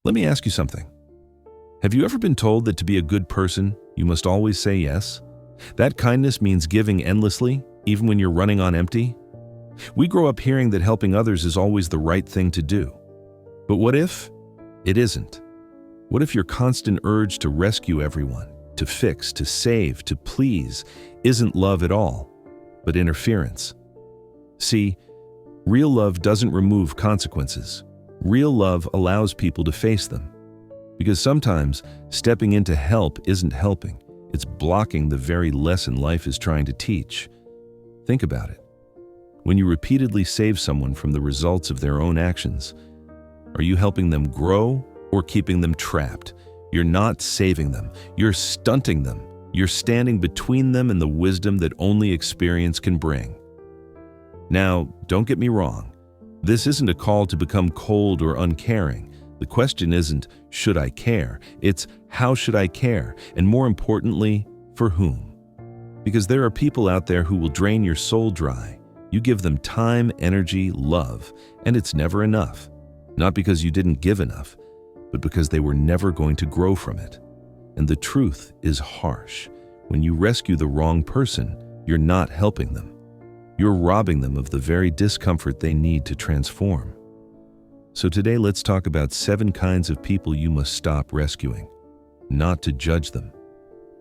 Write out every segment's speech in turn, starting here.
Let me ask you something. Have you ever been told that to be a good person, you must always say yes? That kindness means giving endlessly, even when you're running on empty? We grow up hearing that helping others is always the right thing to do. But what if it isn't? What if your constant urge to rescue everyone, to fix, to save, to please, isn't love at all, but interference? See, real love doesn't remove consequences. Real love allows people to face them. Because sometimes stepping in to help isn't helping. It's blocking the very lesson life is trying to teach. Think about it. When you repeatedly save someone from the results of their own actions, are you helping them grow or keeping them trapped? You're not saving them. You're stunting them. You're standing between them and the wisdom that only experience can bring. Now, don't get me wrong. This isn't a call to become cold or uncaring. The question isn't, should I care? It's, how should I care? And more importantly, for whom? Because there are people out there who will drain your soul dry. You give them time, energy, love, and it's never enough. Not because you didn't give enough, but because they were never going to grow from it. And the truth is harsh. When you rescue the wrong person, you're not helping them. You're robbing them of the very discomfort they need to transform. So today let's talk about 7 kinds of people you must stop rescuing. Not to judge them,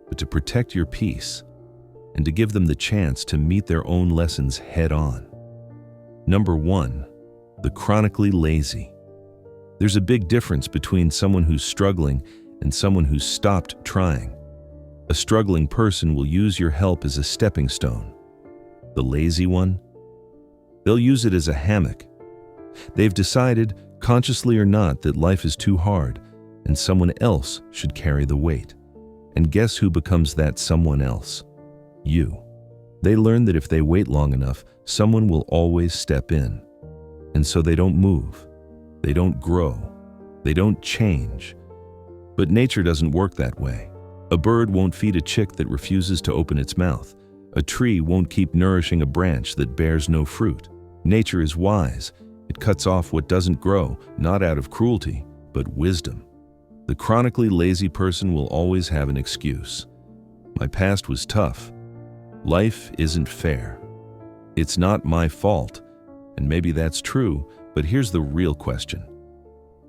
but to protect your peace and to give them the chance to meet their own lessons head on. Number 1, the chronically lazy. There's a big difference between someone who's struggling and someone who's stopped trying. A struggling person will use your help as a stepping stone. The lazy one? They'll use it as a hammock. They've decided, consciously or not, that life is too hard and someone else should carry the weight. And guess who becomes that someone else? You. They learn that if they wait long enough, someone will always step in. And so they don't move. They don't grow. They don't change. But nature doesn't work that way. A bird won't feed a chick that refuses to open its mouth. A tree won't keep nourishing a branch that bears no fruit. Nature is wise. It cuts off what doesn't grow, not out of cruelty, but wisdom. The chronically lazy person will always have an excuse. My past was tough. Life isn't fair. It's not my fault. And maybe that's true, but here's the real question.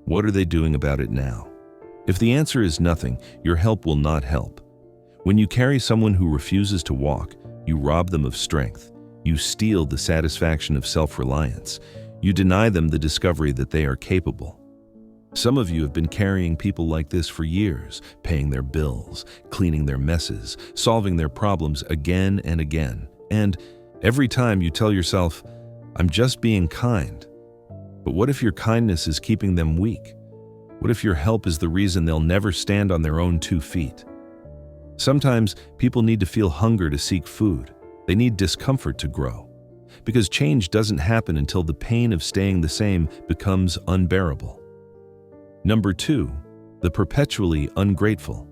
What are they doing about it now? If the answer is nothing, your help will not help. When you carry someone who refuses to walk, you rob them of strength. You steal the satisfaction of self-reliance. You deny them the discovery that they are capable. Some of you have been carrying people like this for years, paying their bills, cleaning their messes, solving their problems again and again. And every time you tell yourself, I'm just being kind. But what if your kindness is keeping them weak? What if your help is the reason they'll never stand on their own 2 feet? Sometimes people need to feel hunger to seek food. They need discomfort to grow. Because change doesn't happen until the pain of staying the same becomes unbearable. Number 2, the perpetually ungrateful.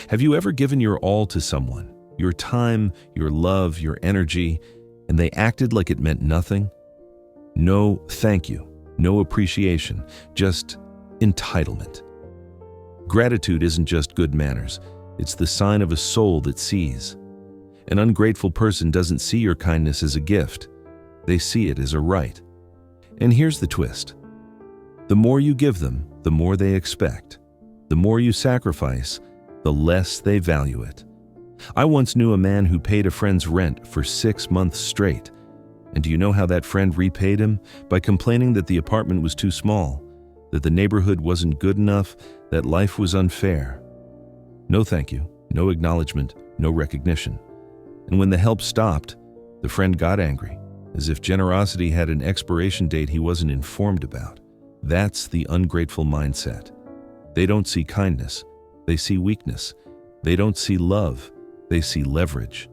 Have you ever given your all to someone, your time, your love, your energy, and they acted like it meant nothing? No thank you, no appreciation, just entitlement. Gratitude isn't just good manners, it's the sign of a soul that sees. An ungrateful person doesn't see your kindness as a gift, they see it as a right. And here's the twist. The more you give them, the more they expect. The more you sacrifice, the less they value it. I once knew a man who paid a friend's rent for 6 months straight. And do you know how that friend repaid him? By complaining that the apartment was too small, that the neighborhood wasn't good enough, that life was unfair. No thank you, no acknowledgement, no recognition. And when the help stopped, the friend got angry, as if generosity had an expiration date he wasn't informed about. That's the ungrateful mindset. They don't see kindness, they see weakness. They don't see love, they see leverage.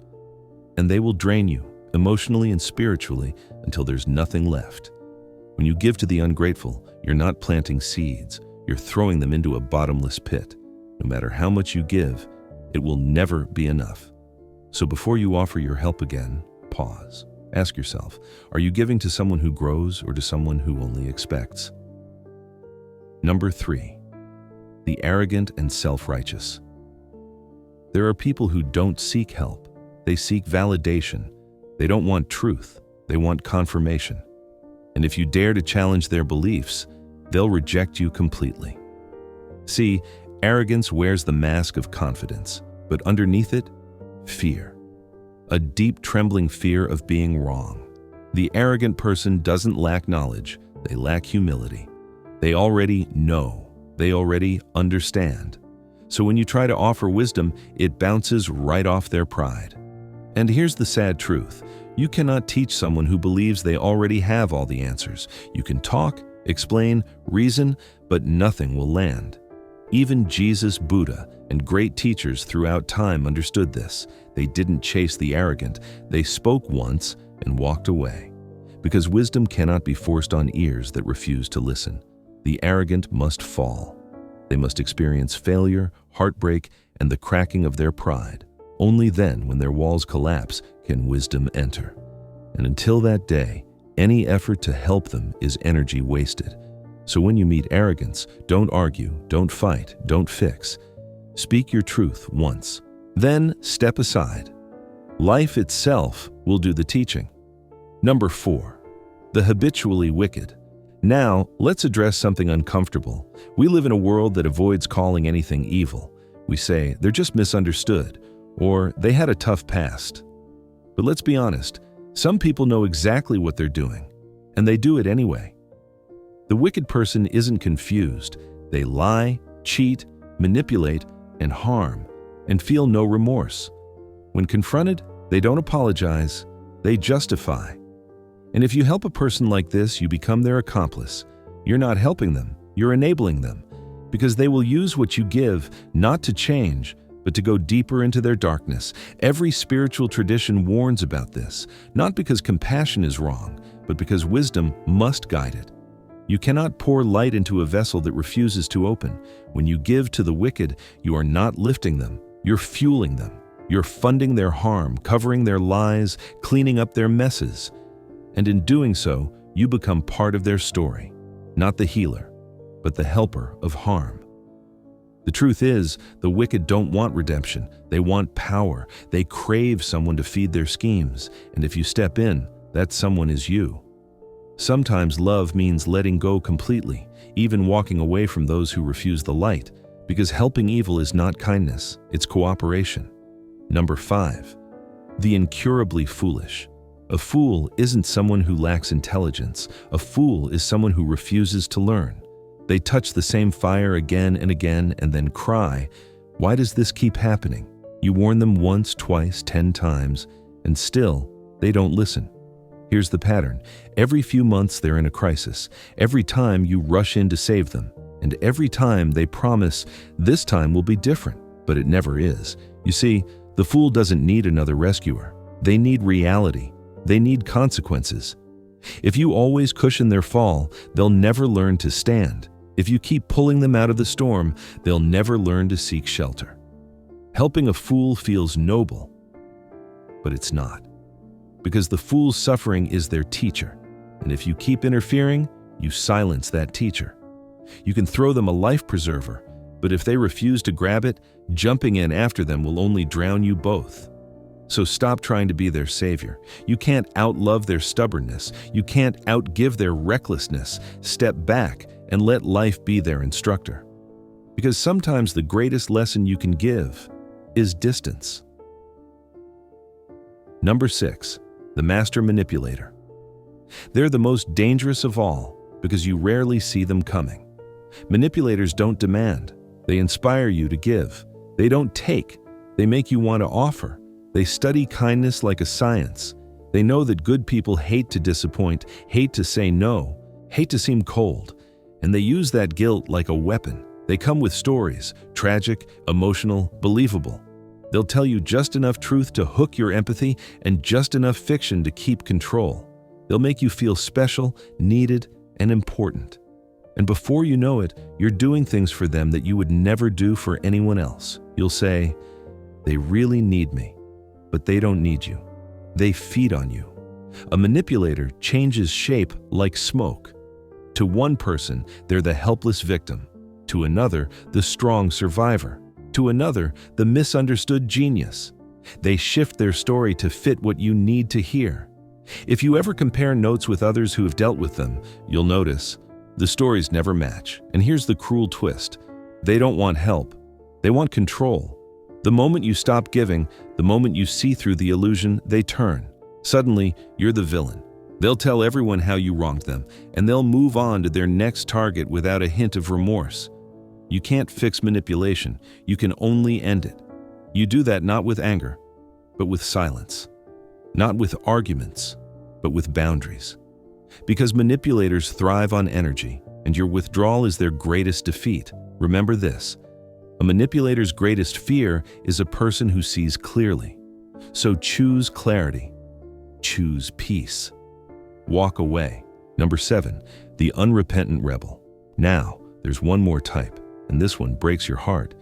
And they will drain you, emotionally and spiritually, until there's nothing left. When you give to the ungrateful, you're not planting seeds, you're throwing them into a bottomless pit. No matter how much you give, it will never be enough. So before you offer your help again, pause. Ask yourself, are you giving to someone who grows or to someone who only expects? Number 3, the arrogant and self-righteous. There are people who don't seek help. They seek validation. They don't want truth. They want confirmation. And if you dare to challenge their beliefs, they'll reject you completely. See, arrogance wears the mask of confidence, but underneath it, fear. A deep, trembling fear of being wrong. The arrogant person doesn't lack knowledge. They lack humility. They already know. They already understand. So when you try to offer wisdom, it bounces right off their pride. And here's the sad truth. You cannot teach someone who believes they already have all the answers. You can talk, explain, reason, but nothing will land. Even Jesus, Buddha, and great teachers throughout time understood this. They didn't chase the arrogant. They spoke once and walked away. Because wisdom cannot be forced on ears that refuse to listen. The arrogant must fall. They must experience failure, heartbreak, and the cracking of their pride. Only then, when their walls collapse, can wisdom enter. And until that day, any effort to help them is energy wasted. So when you meet arrogance, don't argue, don't fight, don't fix. Speak your truth once. Then step aside. Life itself will do the teaching. Number 4, the habitually wicked. Now, let's address something uncomfortable. We live in a world that avoids calling anything evil. We say, they're just misunderstood, or they had a tough past. But let's be honest, some people know exactly what they're doing, and they do it anyway. The wicked person isn't confused. They lie, cheat, manipulate, and harm, and feel no remorse. When confronted, they don't apologize, they justify. And if you help a person like this, you become their accomplice. You're not helping them, you're enabling them, because they will use what you give not to change, but to go deeper into their darkness. Every spiritual tradition warns about this, not because compassion is wrong, but because wisdom must guide it. You cannot pour light into a vessel that refuses to open. When you give to the wicked, you are not lifting them, you're fueling them. You're funding their harm, covering their lies, cleaning up their messes. And in doing so, you become part of their story, not the healer, but the helper of harm. The truth is, the wicked don't want redemption. They want power. They crave someone to feed their schemes. And if you step in, that someone is you. Sometimes love means letting go completely, even walking away from those who refuse the light, because helping evil is not kindness, it's cooperation. Number 5, the incurably foolish. A fool isn't someone who lacks intelligence. A fool is someone who refuses to learn. They touch the same fire again and again and then cry, "Why does this keep happening?" You warn them once, twice, 10 times, and still they don't listen. Here's the pattern. Every few months they're in a crisis. Every time you rush in to save them. And every time they promise, this time will be different, but it never is. You see, the fool doesn't need another rescuer. They need reality. They need consequences. If you always cushion their fall, they'll never learn to stand. If you keep pulling them out of the storm, they'll never learn to seek shelter. Helping a fool feels noble, but it's not. Because the fool's suffering is their teacher. And if you keep interfering, you silence that teacher. You can throw them a life preserver, but if they refuse to grab it, jumping in after them will only drown you both. So stop trying to be their savior. You can't outlove their stubbornness. You can't outgive their recklessness. Step back and let life be their instructor. Because sometimes the greatest lesson you can give is distance. Number 6, the master manipulator. They're the most dangerous of all because you rarely see them coming. Manipulators don't demand. They inspire you to give. They don't take. They make you want to offer. They study kindness like a science. They know that good people hate to disappoint, hate to say no, hate to seem cold, and they use that guilt like a weapon. They come with stories, tragic, emotional, believable. They'll tell you just enough truth to hook your empathy and just enough fiction to keep control. They'll make you feel special, needed, and important. And before you know it, you're doing things for them that you would never do for anyone else. You'll say, "They really need me," but they don't need you. They feed on you. A manipulator changes shape like smoke. To one person, they're the helpless victim. to another, the strong survivor, to another, the misunderstood genius. They shift their story to fit what you need to hear. If you ever compare notes with others who have dealt with them, you'll notice the stories never match. And here's the cruel twist. They don't want help. They want control. The moment you stop giving, the moment you see through the illusion, they turn. Suddenly, you're the villain. They'll tell everyone how you wronged them, and they'll move on to their next target without a hint of remorse. You can't fix manipulation. You can only end it. You do that not with anger, but with silence. Not with arguments, but with boundaries. Because manipulators thrive on energy, and your withdrawal is their greatest defeat. Remember this. A manipulator's greatest fear is a person who sees clearly. So choose clarity. Choose peace. Walk away. Number 7, the unrepentant rebel. Now, there's one more type, and this one breaks your heart.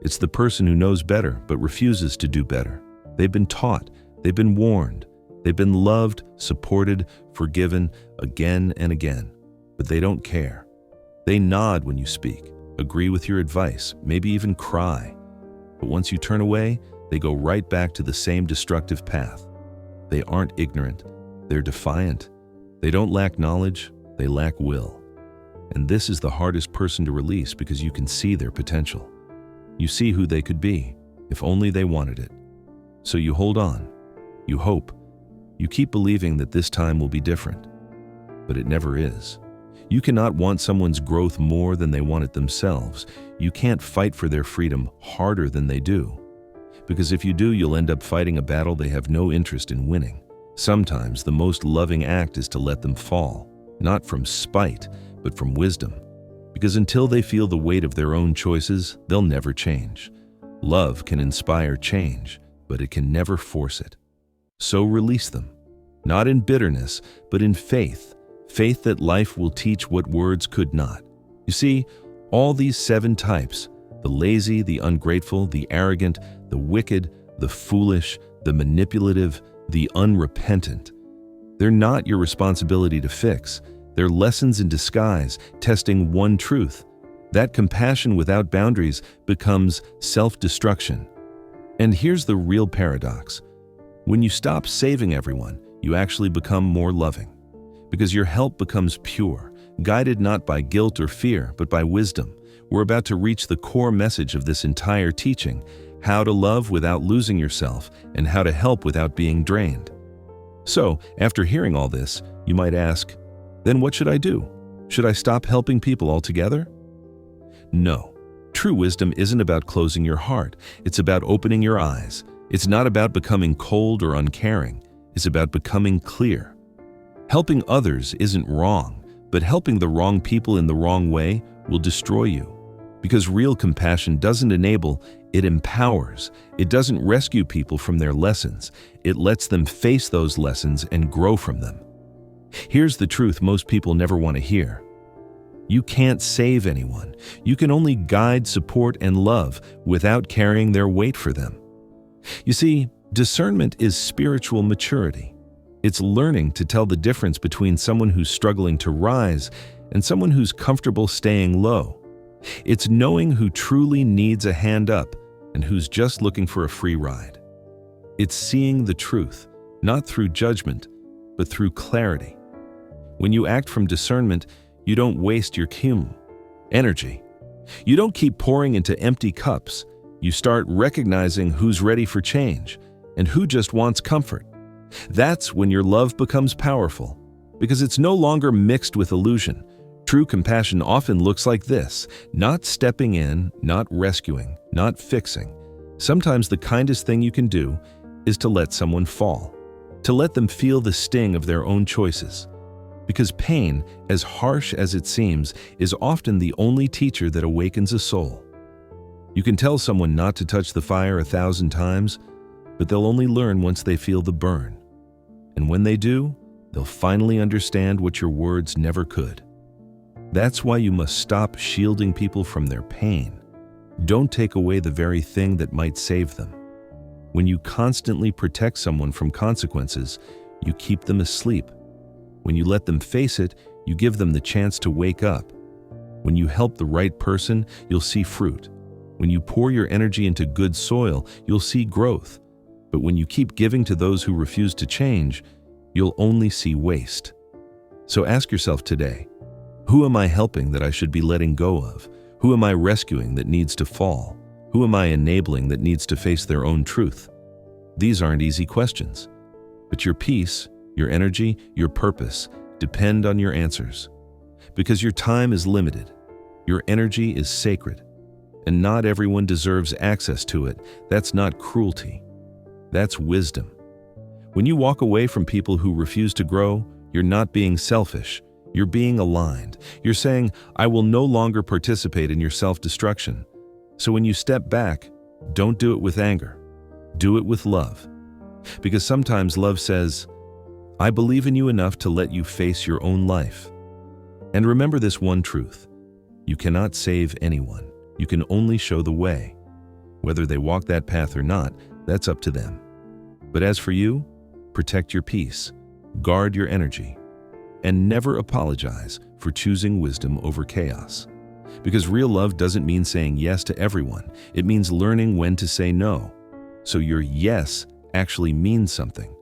It's the person who knows better but refuses to do better. They've been taught, they've been warned, they've been loved, supported, forgiven again and again, but they don't care. They nod when you speak, agree with your advice, maybe even cry. But once you turn away, they go right back to the same destructive path. They aren't ignorant, they're defiant. They don't lack knowledge, they lack will. And this is the hardest person to release because you can see their potential. You see who they could be, if only they wanted it. So you hold on, you hope, you keep believing that this time will be different. But it never is. You cannot want someone's growth more than they want it themselves. You can't fight for their freedom harder than they do. Because if you do, you'll end up fighting a battle they have no interest in winning. Sometimes the most loving act is to let them fall, not from spite, but from wisdom. Because until they feel the weight of their own choices, they'll never change. Love can inspire change, but it can never force it. So release them, not in bitterness, but in faith. Faith that life will teach what words could not. You see, all these 7 types, the lazy, the ungrateful, the arrogant, the wicked, the foolish, the manipulative, the unrepentant, they're not your responsibility to fix. They're lessons in disguise, testing one truth. That compassion without boundaries becomes self-destruction. And here's the real paradox. When you stop saving everyone, you actually become more loving. Because your help becomes pure, guided not by guilt or fear, but by wisdom. We're about to reach the core message of this entire teaching: how to love without losing yourself, and how to help without being drained. So, after hearing all this, you might ask, then what should I do? Should I stop helping people altogether? No. True wisdom isn't about closing your heart. It's about opening your eyes. It's not about becoming cold or uncaring. It's about becoming clear. Helping others isn't wrong, but helping the wrong people in the wrong way will destroy you. Because real compassion doesn't enable, it empowers. It doesn't rescue people from their lessons. It lets them face those lessons and grow from them. Here's the truth most people never want to hear. You can't save anyone. You can only guide, support, and love without carrying their weight for them. You see, discernment is spiritual maturity. It's learning to tell the difference between someone who's struggling to rise and someone who's comfortable staying low. It's knowing who truly needs a hand up and who's just looking for a free ride. It's seeing the truth, not through judgment, but through clarity. When you act from discernment, you don't waste your Kyun energy. You don't keep pouring into empty cups. You start recognizing who's ready for change and who just wants comfort. That's when your love becomes powerful, because it's no longer mixed with illusion. True compassion often looks like this: not stepping in, not rescuing, not fixing. Sometimes the kindest thing you can do is to let someone fall, to let them feel the sting of their own choices. Because pain, as harsh as it seems, is often the only teacher that awakens a soul. You can tell someone not to touch the fire 1,000 times, but they'll only learn once they feel the burn. And when they do, they'll finally understand what your words never could. That's why you must stop shielding people from their pain. Don't take away the very thing that might save them. When you constantly protect someone from consequences, you keep them asleep. When you let them face it, you give them the chance to wake up. When you help the right person, you'll see fruit. When you pour your energy into good soil, you'll see growth. But when you keep giving to those who refuse to change, you'll only see waste. So ask yourself today, who am I helping that I should be letting go of? Who am I rescuing that needs to fall? Who am I enabling that needs to face their own truth? These aren't easy questions, but your peace, your energy, your purpose depend on your answers. Because your time is limited, your energy is sacred, and not everyone deserves access to it. That's not cruelty. That's wisdom. When you walk away from people who refuse to grow, you're not being selfish. You're being aligned. You're saying, I will no longer participate in your self-destruction. So when you step back, don't do it with anger. Do it with love. Because sometimes love says, I believe in you enough to let you face your own life. And remember this one truth. You cannot save anyone. You can only show the way. Whether they walk that path or not, that's up to them. But as for you, protect your peace, guard your energy, and never apologize for choosing wisdom over chaos. Because real love doesn't mean saying yes to everyone. It means learning when to say no. So your yes actually means something.